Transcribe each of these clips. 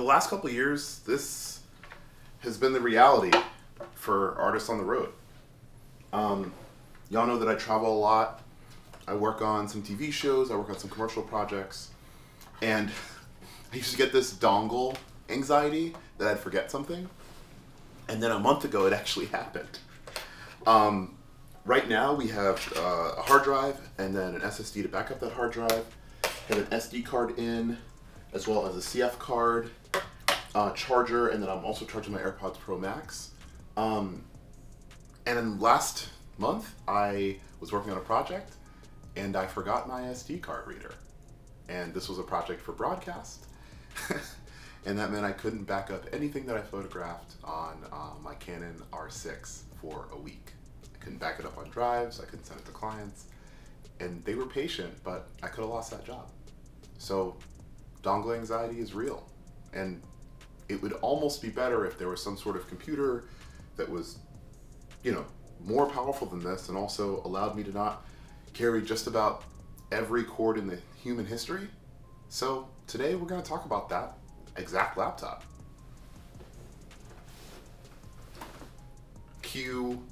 last couple of years, this has been the reality for artists on the road. Y'all know that I travel a lot. I work on some TV shows, I work on some commercial projects, and I used to get this dongle anxiety that I'd forget something. And then a month ago, it actually happened. Right now, we have a hard drive and then an SSD to back up that hard drive. Have an SD card in, as well as a CF card, charger, and then I'm also charging my AirPods Pro Max. And then last month, I was working on a project, and I forgot my SD card reader. And this was a project for broadcast. And that meant I couldn't back up anything that I photographed on my Canon R6 for a week. I couldn't back it up on drives, I couldn't send it to clients. And they were patient, but I could have lost that job. So dongle anxiety is real. And it would almost be better if there was some sort of computer that was, more powerful than this and also allowed me to not carry just about every cord in the human history. So today we're going to talk about that exact laptop. Cue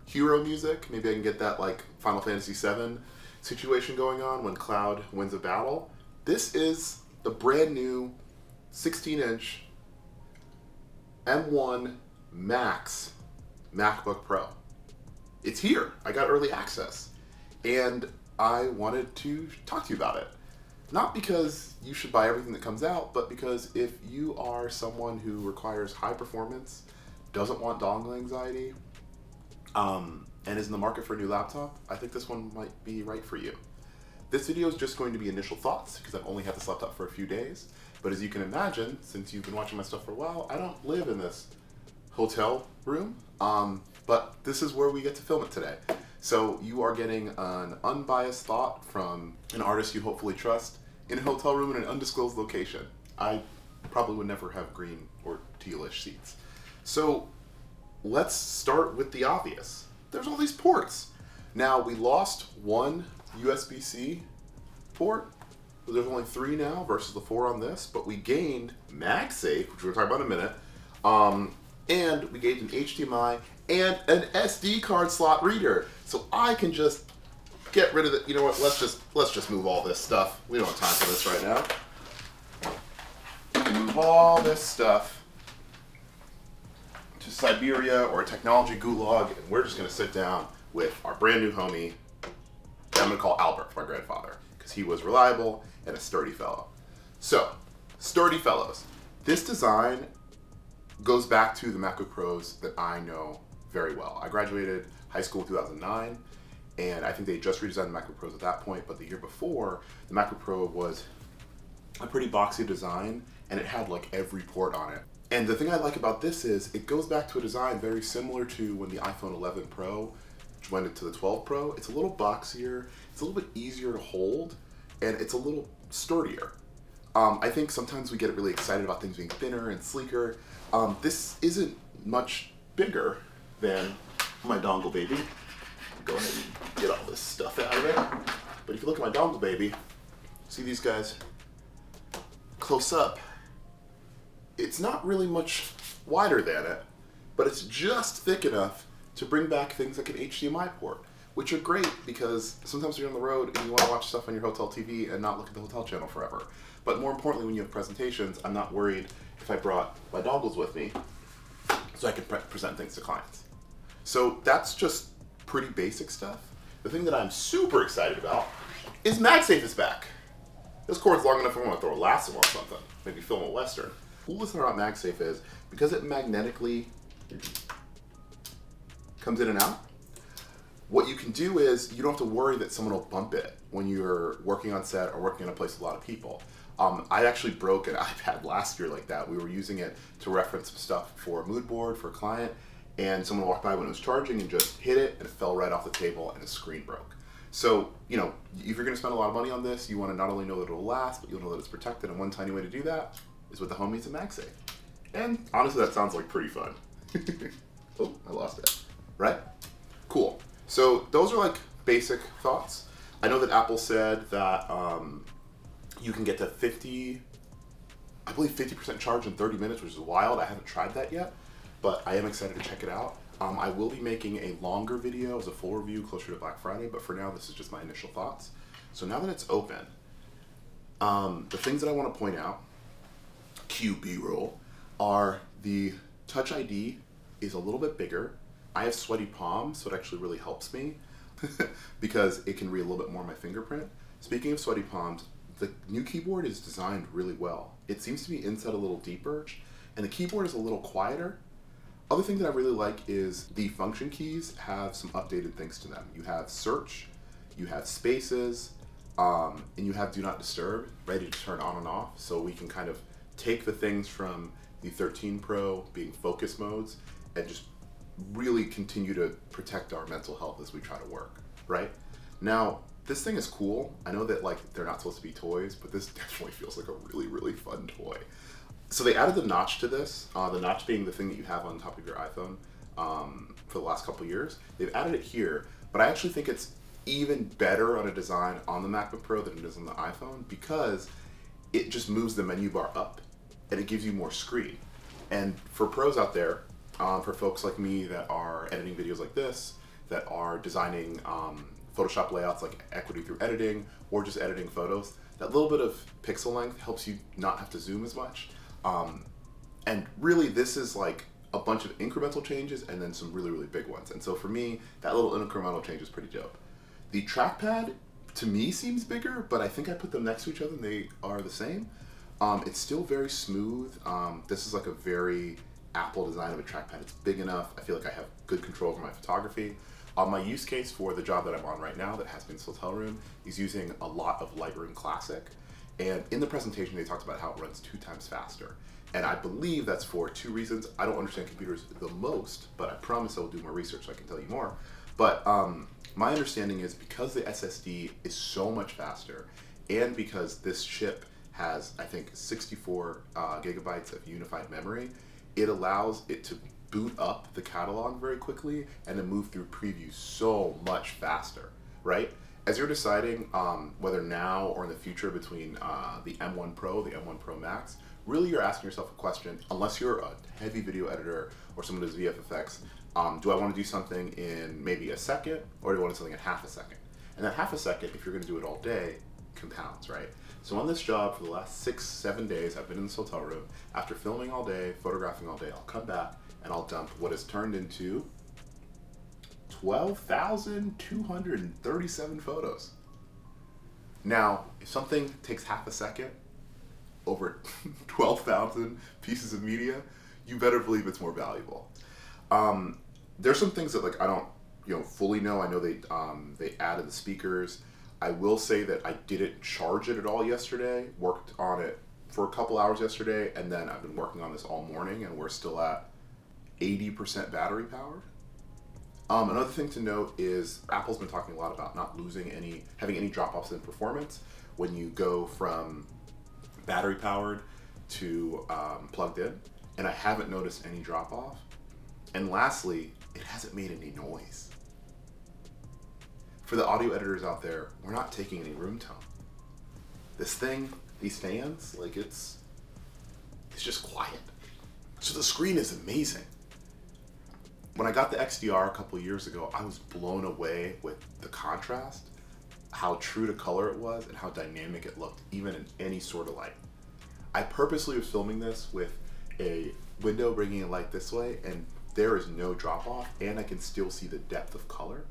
hero music. Maybe I can get that like Final Fantasy VII situation going on when Cloud wins a battle. This is the brand new 16-inch M1 Max MacBook Pro. It's here. I got early access. And I wanted to talk to you about it. Not because you should buy everything that comes out, but because if you are someone who requires high performance, doesn't want dongle anxiety, and is in the market for a new laptop, I think this one might be right for you. This video is just going to be initial thoughts because I've only had this laptop for a few days. But as you can imagine, since you've been watching my stuff for a while, I don't live in this hotel room, but this is where we get to film it today. So you are getting an unbiased thought from an artist you hopefully trust in a hotel room in an undisclosed location. I probably would never have green or tealish seats. So let's start with the obvious. There's all these ports. Now we lost one USB-C port. There's only 3 now versus the 4 on this, but we gained MagSafe, which we're talking about in a minute, and we gained an HDMI and an SD card slot reader. So I can just get rid of it. You know what? Let's just move all this stuff. We don't have time for this right now. We can move all this stuff to Siberia or a technology gulag, and we're just going to sit down with our brand new homie that I'm going to call Albert, my grandfather, because he was reliable and a sturdy fellow. So, sturdy fellows. This design goes back to the MacBook Pros that I know very well. I graduated high school in 2009, and I think they just redesigned the MacBook Pros at that point, but the year before, the MacBook Pro was a pretty boxy design, and it had like every port on it. And the thing I like about this is it goes back to a design very similar to when the iPhone 11 Pro went into the 12 Pro. It's a little boxier, it's a little bit easier to hold, and it's a little sturdier. I think sometimes we get really excited about things being thinner and sleeker. This isn't much bigger than my dongle baby. Go ahead and get all this stuff out of it. But if you look at my dongle baby, see these guys close up. It's not really much wider than it, but it's just thick enough to bring back things like an HDMI port, which are great because sometimes you're on the road and you want to watch stuff on your hotel TV and not look at the hotel channel forever. But more importantly, when you have presentations, I'm not worried if I brought my dongles with me so I can present things to clients. So that's just pretty basic stuff. The thing that I'm super excited about is MagSafe is back. This cord's long enough I want to throw a lasso on something, maybe film a Western. The coolest thing about MagSafe is because it magnetically comes in and out, what you can do is you don't have to worry that someone will bump it when you're working on set or working in a place with a lot of people. I actually broke an iPad last year like that. We were using it to reference some stuff for a mood board for a client, and someone walked by when it was charging and just hit it, and it fell right off the table and the screen broke. So, if you're going to spend a lot of money on this, you want to not only know that it'll last, but you'll know that it's protected, and one tiny way to do that is with the homies at MagSafe. And honestly, that sounds like pretty fun. Oh, I lost it. Right? Cool. So those are like basic thoughts. I know that Apple said that you can get to 50 I believe 50% charge in 30 minutes, which is wild. I haven't tried that yet, but I am excited to check it out. I will be making a longer video as a full review closer to Black Friday, but for now, this is just my initial thoughts. So now that it's open, the things that I want to point out, QB roll, are the Touch ID is a little bit bigger. I have sweaty palms, so it actually really helps me because it can read a little bit more of my fingerprint. Speaking of sweaty palms, the new keyboard is designed really well. It seems to be inset a little deeper, and the keyboard is a little quieter. Other thing that I really like is the function keys have some updated things to them. You have search, you have spaces, and you have do not disturb ready to turn on and off. So we can kind of take the things from the 13 Pro being focus modes and just really continue to protect our mental health as we try to work, right? Now, this thing is cool. I know that like they're not supposed to be toys, but this definitely feels like a really, really fun toy. So they added the notch to this, the notch being the thing that you have on top of your iPhone for the last couple years. They've added it here, but I actually think it's even better on a design on the MacBook Pro than it is on the iPhone because it just moves the menu bar up and it gives you more screen. And for pros out there, for folks like me that are editing videos like this, that are designing Photoshop layouts like equity through editing or just editing photos, that little bit of pixel length helps you not have to zoom as much. And really this is like a bunch of incremental changes and then some really, really big ones. And so for me, that little incremental change is pretty dope. The trackpad to me seems bigger, but I think I put them next to each other and they are the same. It's still very smooth. This is like a very Apple design of a trackpad. It's big enough. I feel like I have good control over my photography. My use case for the job that I'm on right now that has been in this hotel room is using a lot of Lightroom Classic. And in the presentation, they talked about how it runs 2 times faster. And I believe that's for 2 reasons. I don't understand computers the most, but I promise I will do more research so I can tell you more. But my understanding is because the SSD is so much faster and because this chip has, I think, 64 gigabytes of unified memory, it allows it to boot up the catalog very quickly and to move through previews so much faster, right? As you're deciding whether now or in the future between the M1 Pro, the M1 Pro Max, really you're asking yourself a question, unless you're a heavy video editor or someone who does VFX, do I want to do something in maybe a second or do I want to do something in half a second? And that half a second, if you're going to do it all day, compounds, right? So on this job for the last 6-7 days, I've been in this hotel room. After filming all day, photographing all day, I'll come back and I'll dump what is turned into 12,237 photos. Now, if something takes half a second over 12,000 pieces of media, you better believe it's more valuable. There's some things that like I don't fully know. I know they added the speakers. I will say that I didn't charge it at all yesterday. Worked on it for a couple hours yesterday, and then I've been working on this all morning, and we're still at 80% battery power. Another thing to note is Apple's been talking a lot about not having any drop-offs in performance when you go from battery powered to plugged in, and I haven't noticed any drop-off. And lastly, it hasn't made any noise. For the audio editors out there, we're not taking any room tone. This thing, these fans, like it's just quiet. So the screen is amazing. When I got the XDR a couple years ago, I was blown away with the contrast, how true to color it was, and how dynamic it looked, even in any sort of light. I purposely was filming this with a window bringing a light this way, and there is no drop off, and I can still see the depth of color,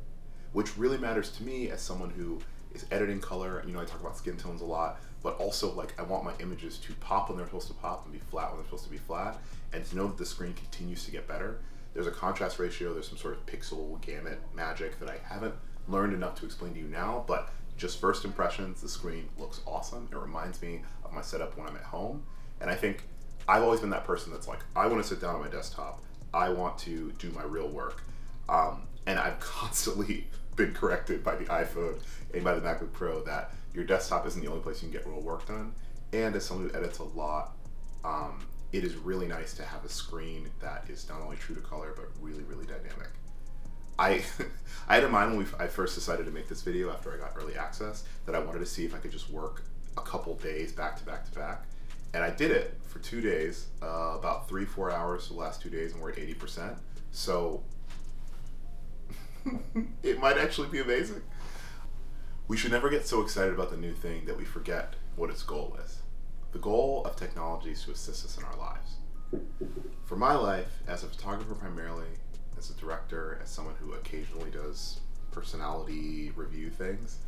which really matters to me as someone who is editing color. I talk about skin tones a lot, but also like I want my images to pop when they're supposed to pop and be flat when they're supposed to be flat, and to know that the screen continues to get better. There's a contrast ratio, there's some sort of pixel gamut magic that I haven't learned enough to explain to you now, but just first impressions, the screen looks awesome. It reminds me of my setup when I'm at home, and I think I've always been that person that's like, I want to sit down on my desktop, I want to do my real work, and I've constantly been corrected by the iPhone and by the MacBook Pro that your desktop isn't the only place you can get real work done. And as someone who edits a lot, it is really nice to have a screen that is not only true to color, but really, really dynamic. I had in mind when I first decided to make this video after I got early access that I wanted to see if I could just work a couple days back to back to back. And I did it for 2 days, about 3-4 hours for the last 2 days, and we're at 80%. So it might actually be amazing. We should never get so excited about the new thing that we forget what its goal is. The goal of technology is to assist us in our lives. For my life, as a photographer primarily, as a director, as someone who occasionally does personality review things,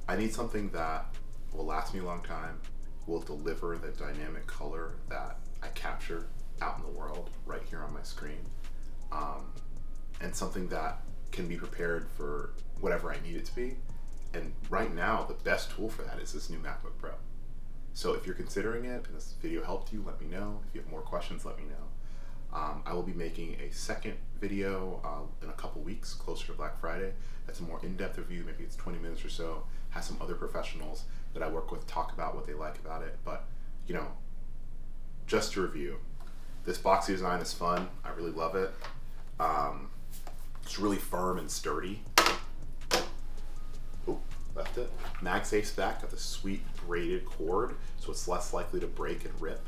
I need something that will last me a long time, will deliver the dynamic color that I capture out in the world right here on my screen, and something that can be prepared for whatever I need it to be. And right now, the best tool for that is this new MacBook Pro. So if you're considering it and this video helped you, let me know. If you have more questions, let me know. I will be making a second video in a couple weeks, closer to Black Friday. That's a more in-depth review, maybe it's 20 minutes or so. Has some other professionals that I work with talk about what they like about it. But, you know, just to review, this boxy design is fun. I really love it. It's really firm and sturdy. Oh, left it. MagSafe back, got the sweet braided cord, so it's less likely to break and rip.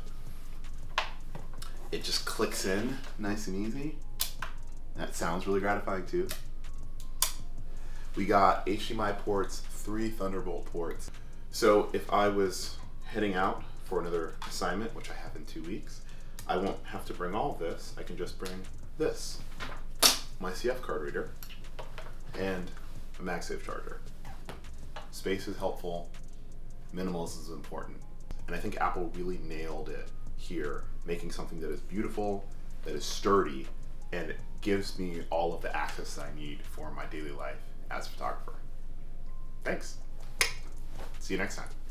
It just clicks in nice and easy. That sounds really gratifying too. We got HDMI ports, 3 Thunderbolt ports. So if I was heading out for another assignment, which I have in 2 weeks, I won't have to bring all of this. I can just bring this, my CF card reader, and a MagSafe charger. Space is helpful, minimalism is important. And I think Apple really nailed it here, making something that is beautiful, that is sturdy, and it gives me all of the access that I need for my daily life as a photographer. Thanks. See you next time.